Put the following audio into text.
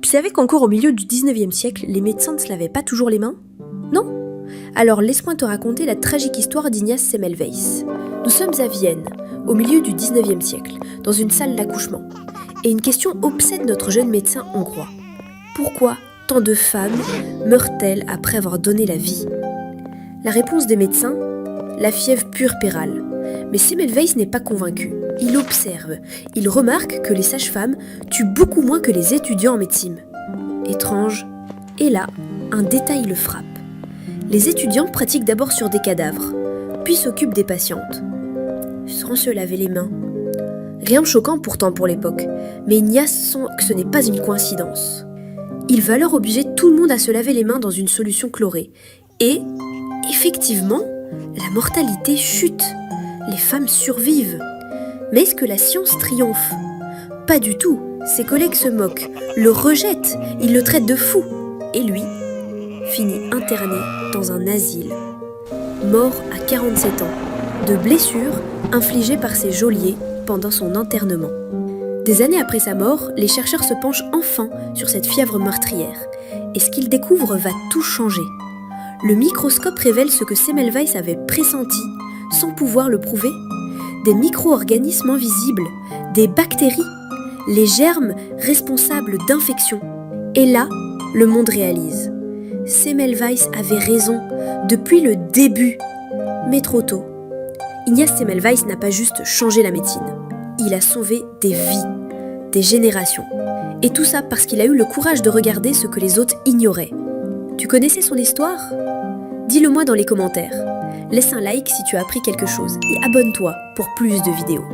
Tu savais qu'encore au milieu du 19e siècle, les médecins ne se lavaient pas toujours les mains? Non? Alors laisse-moi te raconter la tragique histoire d'Ignaz Semmelweis. Nous sommes à Vienne, au milieu du 19e siècle, dans une salle d'accouchement. Et une question obsède notre jeune médecin hongrois. Pourquoi tant de femmes meurent-elles après avoir donné la vie? La réponse des médecins: la fièvre puerpérale. Mais Semmelweis n'est pas convaincu. Il observe, il remarque que les sages-femmes tuent beaucoup moins que les étudiants en médecine. Étrange. Et là, un détail le frappe. Les étudiants pratiquent d'abord sur des cadavres, puis s'occupent des patientes, sans se laver les mains. Rien de choquant pourtant pour l'époque, mais Ignaz sent que ce n'est pas une coïncidence. Il va alors obliger tout le monde à se laver les mains dans une solution chlorée. Et, effectivement, la mortalité chute. Les femmes survivent. Mais est-ce que la science triomphe? Pas du tout. Ses collègues se moquent, le rejettent, ils le traitent de fou. Et lui finit interné dans un asile. Mort à 47 ans, de blessures infligées par ses geôliers pendant son internement. Des années après sa mort, les chercheurs se penchent enfin sur cette fièvre meurtrière. Et ce qu'ils découvrent va tout changer. Le microscope révèle ce que Semmelweis avait pressenti, sans pouvoir le prouver. Des micro-organismes invisibles, des bactéries, les germes responsables d'infections. Et là, le monde réalise. Semmelweis avait raison, depuis le début, mais trop tôt. Ignaz Semmelweis n'a pas juste changé la médecine, il a sauvé des vies, des générations. Et tout ça parce qu'il a eu le courage de regarder ce que les autres ignoraient. Tu connaissais son histoire? Dis-le moi dans les commentaires. Laisse un like si tu as appris quelque chose et abonne-toi pour plus de vidéos.